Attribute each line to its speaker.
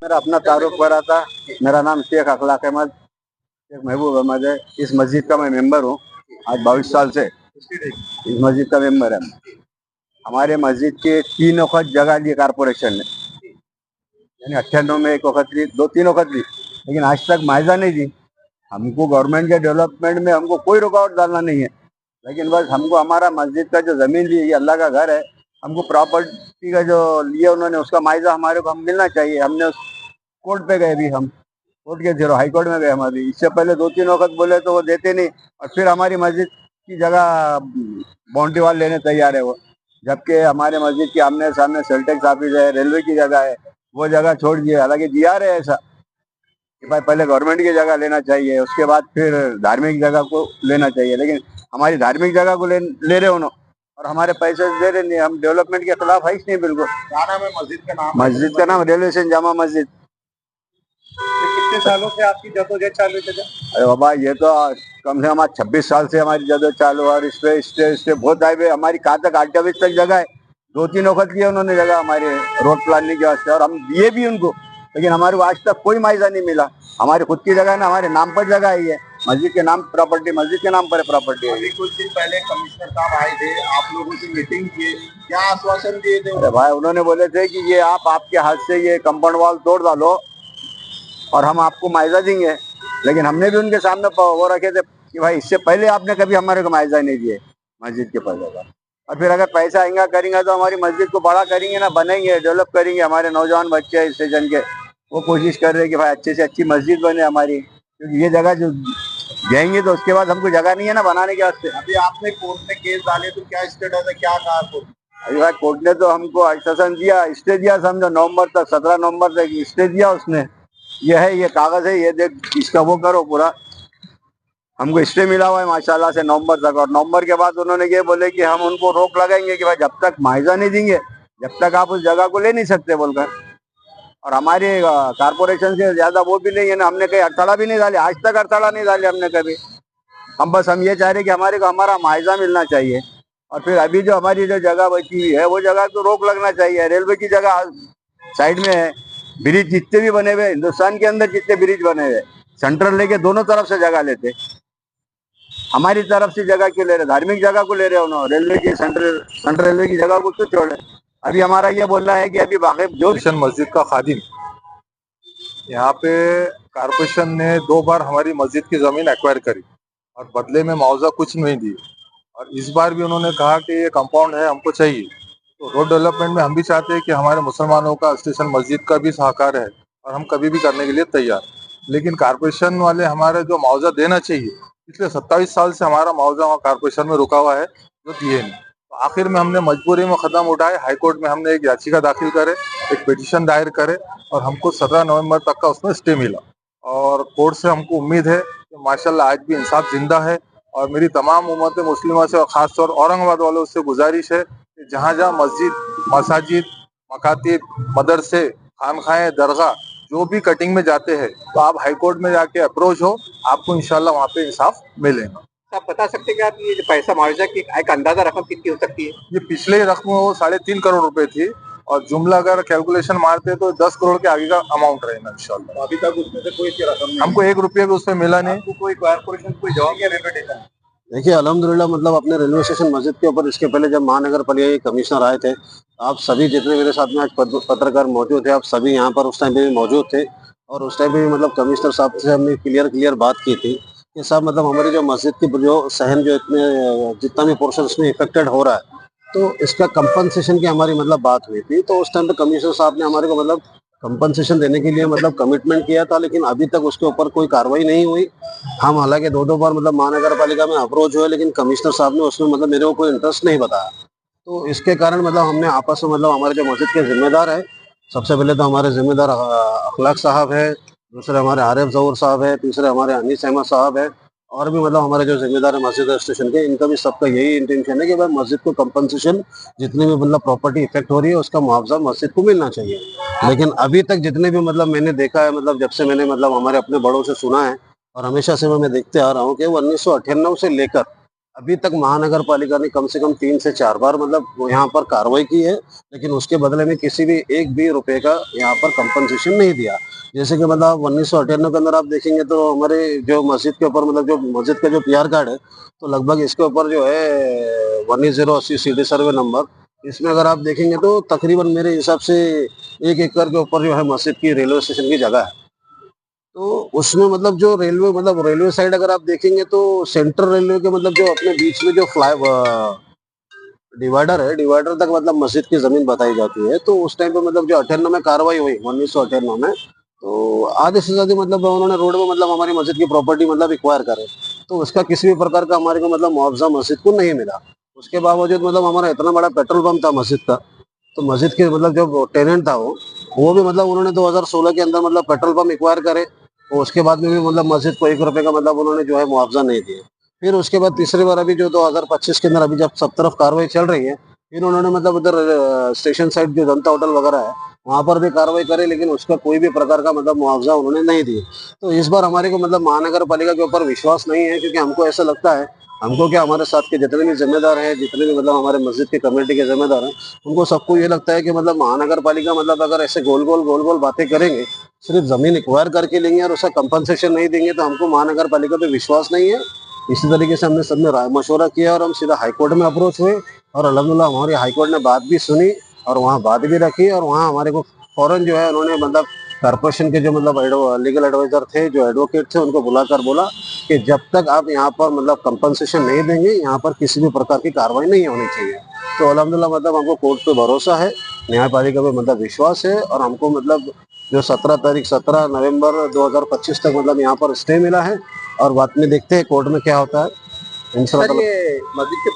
Speaker 1: मेरा अपना तारुफ करा था। मेरा नाम शेख अखलाक अहमद, शेख महबूब अहमद है। इस मस्जिद का मैं मेंबर हूँ। आज 22 साल से इस मस्जिद का मेंबर है। हमारे मस्जिद के 3 वक्त जगह ली कारपोरेशन ने, यानी 98 में 1 वक्त ली, 2-3 वक्त ली, लेकिन आज तक मुआवजा नहीं दी। हमको गवर्नमेंट के डेवलपमेंट में हमको कोई रुकावट डालना नहीं है, लेकिन बस हमको हमारा मस्जिद का जो जमीन ली, ये अल्लाह का घर है, हमको प्रॉपर्टी का जो लिया उन्होंने उसका मुआवजा हमारे को हम मिलना चाहिए। हमने कोर्ट पे गए, भी हम कोर्ट के जीरो हाई कोर्ट में गए। हम अभी इससे पहले 2-3 वक्त बोले तो वो देते नहीं, और फिर हमारी मस्जिद की जगह बाउंड्री वाल लेने तैयार है वो, जबकि हमारे मस्जिद के आमने सामने सेल्टेक्स ऑफिस है, रेलवे की जगह है, वो जगह छोड़ दिए। हालांकि दिया है ऐसा कि भाई पहले गवर्नमेंट की जगह लेना चाहिए, उसके बाद फिर धार्मिक जगह को लेना चाहिए, लेकिन हमारी धार्मिक जगह को ले रहे उन्होंने और हमारे पैसे दे रहे नहीं। हम डेवलपमेंट के खिलाफ है ही नहीं बिल्कुल। क्या नाम है मस्जिद का? मस्जिद का नाम रेलवे स्टेशन जामा मस्जिद।
Speaker 2: कितने सालों से आपकी जदोजहद चालू है?
Speaker 1: अरे बाबा, ये तो कम से कम आज 26 साल से हमारी जदोजहद चालू है। और इस पे बहुत आए हमारी कहाँ तक 8 तक जगह है। 2-3 वक्त लिया उन्होंने जगह हमारे रोड प्लानिंग के वास्ते, और हम दिए भी उनको, लेकिन हमारे को आज तक कोई मुआवजा नहीं मिला। हमारी खुद की जगह है ना, हमारे नाम पर जगह ही है, मस्जिद के नाम प्रॉपर्टी, मस्जिद के नाम पर प्रॉपर्टी है।
Speaker 2: कुछ दिन पहले कमिश्नर साहब आए थे, आप लोगों से मीटिंग किए, क्या आश्वासन दिए थे?
Speaker 1: अरे भाई, उन्होंने बोले थे कि ये आपके हाथ से ये कंपाउंड वॉल तोड़ डालो और हम आपको मुआवजा देंगे, लेकिन हमने भी उनके सामने वो रखे थे कि भाई इससे पहले आपने कभी हमारे को मुआवजा नहीं दिए मस्जिद के पैसे का। और फिर अगर पैसा आएगा करेंगे तो हमारी मस्जिद को बड़ा करेंगे ना, बनेंगे, डेवलप करेंगे। हमारे नौजवान बच्चे हैं स्टेशन के, वो कोशिश कर रहे हैं कि भाई अच्छे से अच्छी मस्जिद बने हमारी, क्योंकि ये जगह जो जाएंगे तो उसके बाद हमको जगह नहीं है ना बनाने के वास्ते।
Speaker 2: अभी आपने कोर्ट में केस डाले तो क्या स्टेटस है, क्या कहा कोर्ट?
Speaker 1: अभी भाई कोर्ट ने तो हमको आश्वासन दिया, स्टे दिया, समझो नवंबर तक, 17 नवंबर तक स्टे दिया उसने। ये है, ये कागज है, ये देख, इसका वो करो पूरा। हमको स्टे मिला हुआ है माशाल्लाह से नवंबर तक, और नवंबर के बाद उन्होंने ये बोले कि हम उनको रोक लगाएंगे कि भाई जब तक मुआवजा नहीं देंगे जब तक आप उस जगह को ले नहीं सकते बोलकर। और हमारे कारपोरेशन से ज्यादा वो भी नहीं है ना, हमने कहीं अड़ताड़ा भी नहीं डाले, आज तक अड़ताड़ा नहीं डाले हमने कभी। हम ये चाह रहे कि हमारे को हमारा मुआवजा मिलना चाहिए। और फिर अभी जो हमारी जो जगह बची हुई है वो जगह तो रोक लगना चाहिए। रेलवे की जगह साइड में है, ब्रिज जितने भी बने हुए हिंदुस्तान के अंदर जितने ब्रिज बने हुए, सेंट्रल लेके दोनों तरफ से जगह लेते, हमारी तरफ से जगह क्यों ले रहे? धार्मिक जगह को ले रहे हैं उन्होंने, रेलवे की सेंट्रल रेलवे की जगह को क्यों छोड़े? अभी हमारा ये बोलना है कि अभी बाकी जो
Speaker 3: मस्जिद का खादिम, यहाँ पे कारपोरेशन ने 2 बार हमारी मस्जिद की जमीन एक्वायर करी और बदले में मुआवजा कुछ नहीं दी, और इस बार भी उन्होंने कहा कि ये कंपाउंड है, हमको चाहिए। तो रोड डेवलपमेंट में हम भी चाहते हैं कि हमारे मुसलमानों का स्टेशन मस्जिद का भी सहकार है, और हम कभी भी करने के लिए तैयार। लेकिन कारपोरेशन वाले हमारे जो मुआवजा देना चाहिए, पिछले 27 साल से हमारा मुआवजा वहाँ कारपोरेशन में रुका हुआ है, जो दिए नहीं। तो आखिर में हमने मजबूरी में कदम उठाए, हाईकोर्ट में हमने एक याचिका दाखिल करे, एक पिटीशन दायर करे, और हमको 17 नवंबर तक का उसमें स्टे मिला। और कोर्ट से हमको उम्मीद है कि माशाल्लाह आज भी इंसाफ जिंदा है। और मेरी तमाम उम्मत मुस्लिमा से और खासतौर औरंगाबाद वालों से गुजारिश है कि जहाँ जहाँ मस्जिद, मसाजिद, मकातिब, मदरसे, खानखाएं, दरगाह जो भी कटिंग में जाते हैं, तो आप हाईकोर्ट में जाके अप्रोच हो, आपको इंशाल्लाह वहाँ पे इंसाफ मिलेगा।
Speaker 2: आप बता सकते हैं कि आप ये पैसा मुआवजा की एक अंदाजा रकम कितनी हो सकती है?
Speaker 3: ये पिछले रकम वो 3.5 करोड़ रुपए थी, और जुमला अगर कैलकुलेशन मारते तो 10 करोड़ के आगे का अमाउंट रहेगा इंशाल्लाह।
Speaker 2: अभी तक उसमें से कोई रकम नहीं,
Speaker 3: हमको 1 रुपया भी उसमें मिला नहीं।
Speaker 2: कोई कारपोरेशन कोई जवाब या रेलवे स्टेशन?
Speaker 4: देखिए, अल्हम्दुलिल्लाह, मतलब अपने रेलवे स्टेशन मस्जिद के ऊपर इसके पहले जब महानगर पालिका के कमिश्नर आए थे, आप सभी जितने मेरे साथ में आज पत्रकार मौजूद थे, आप सभी यहाँ पर उस टाइम पे भी मौजूद थे। और उस टाइम पे भी मतलब कमिश्नर साहब से हमने क्लियर बात की थी कि साहब, मतलब हमारी जो मस्जिद की जो सहन जो इतने जितना भी पोर्शन इसमें इफेक्टेड हो रहा है, तो इसका कंपनसेशन की हमारी मतलब बात हुई थी। तो उस टाइम पे कमिश्नर साहब ने हमारे को मतलब कंपनसेशन देने के लिए मतलब कमिटमेंट किया था, लेकिन अभी तक उसके ऊपर कोई कार्रवाई नहीं हुई। हम हालांकि 2-2 बार मतलब महानगर पालिका में अप्रोच हुए, लेकिन कमिश्नर साहब ने उसमें मतलब मेरे को कोई इंटरेस्ट नहीं बताया। तो इसके कारण मतलब हमने आपस में मतलब हमारे जो मस्जिद के जिम्मेदार है, सबसे पहले तो हमारे जिम्मेदार अखलाक साहब है, दूसरे हमारे आरिफ जहूर साहब है, तीसरे हमारे अनीस अहमद साहब है, और भी मतलब हमारे जो जिम्मेदार है मस्जिद स्टेशन के, इनका भी सबका यही इंटेंशन है कि भाई मस्जिद को कंपनसेशन जितनी भी मतलब प्रॉपर्टी इफेक्ट हो रही है उसका मुआवजा मस्जिद को मिलना चाहिए। लेकिन अभी तक जितने भी मतलब मैंने देखा है, मतलब जब से मैंने मतलब हमारे अपने बड़ों से सुना है, और हमेशा से मैं देखते आ रहा हूँ कि वो 1998 से लेकर अभी तक महानगर पालिका ने कम से कम 3 से 4 बार मतलब यहाँ पर कार्रवाई की है, लेकिन उसके बदले में किसी भी एक भी रुपए का यहाँ पर कंपनसेशन नहीं दिया। जैसे कि मतलब 1998 के अंदर आप देखेंगे तो हमारे जो मस्जिद के ऊपर मतलब जो मस्जिद का जो पीआर कार्ड है, तो लगभग इसके ऊपर जो है 19080 सीडी सर्वे नंबर, इसमें अगर आप देखेंगे तो तकरीबन मेरे हिसाब से 1 एकड़ के ऊपर जो है मस्जिद की रेलवे स्टेशन की जगह है। तो उसमें मतलब जो रेलवे मतलब रेलवे साइड अगर आप देखेंगे तो सेंट्रल रेलवे के मतलब जो अपने बीच में जो डिवाइडर है, डिवाइडर तक मतलब मस्जिद की जमीन बताई जाती है। तो उस टाइम पे मतलब जो 98 में कार्रवाई हुई 1998 में, तो आधे से ज्यादा मतलब उन्होंने रोड में मतलब हमारी मस्जिद की प्रॉपर्टी मतलब एक्वायर करे, तो उसका किसी भी प्रकार का हमारे को मतलब मुआवजा मस्जिद को नहीं मिला। उसके बावजूद मतलब हमारा इतना बड़ा पेट्रोल पंप था मस्जिद का, तो मस्जिद के मतलब जो टेनेंट था वो भी मतलब उन्होंने 2016 के अंदर मतलब पेट्रोल पंप एक्वायर करे, और उसके बाद में भी मतलब मस्जिद को 1 रुपए का मतलब उन्होंने जो है मुआवजा नहीं दिया। फिर उसके बाद तीसरी बार अभी जो 2025 के अंदर अभी जब सब तरफ कार्रवाई चल रही है, फिर उन्होंने मतलब उधर स्टेशन साइड जो जनता होटल वगैरह है वहां पर भी कार्रवाई करे, लेकिन उसका कोई भी प्रकार का मतलब मुआवजा उन्होंने नहीं दिया। तो इस बार हमारे को मतलब महानगर पालिका के ऊपर विश्वास नहीं है, क्योंकि हमको ऐसा लगता है, हमको क्या हमारे साथ के जितने भी जिम्मेदार हैं, जितने भी मतलब हमारे मस्जिद की कमेटी के जिम्मेदार हैं, उनको सबको ये लगता है कि मतलब महानगर पालिका मतलब अगर ऐसे गोल गोल बातें करेंगे, सिर्फ जमीन एक्वायर करके लेंगे और उसका कंपनसेशन नहीं देंगे, तो हमको महानगर पालिका पे विश्वास नहीं है। इसी तरीके से हमने सबने राय मशवरा किया और हम सीधा हाईकोर्ट में अप्रोच हुए, और अल्हम्दुलिल्लाह हमारी हाईकोर्ट ने बात भी सुनी और वहाँ बात भी रखी, और वहाँ हमारे को फौरन जो है उन्होंने मतलब कारपोरेशन के जो मतलब लीगल एडवाइजर थे, जो एडवोकेट थे, उनको बुलाकर बोला कि जब तक आप यहाँ पर मतलब कंपनसेशन नहीं देंगे, यहाँ पर किसी भी प्रकार की कार्रवाई नहीं होनी चाहिए। तो अल्हम्दुलिल्लाह मतलब हमको कोर्ट पे भरोसा है, न्यायपालिका पे मतलब विश्वास है, और हमको मतलब जो 17 नवंबर 2025 तक मतलब यहाँ पर स्टे मिला है, और बाद में देखते हैं कोर्ट में क्या होता है। इंशाल्लाह
Speaker 2: ये मस्जिद के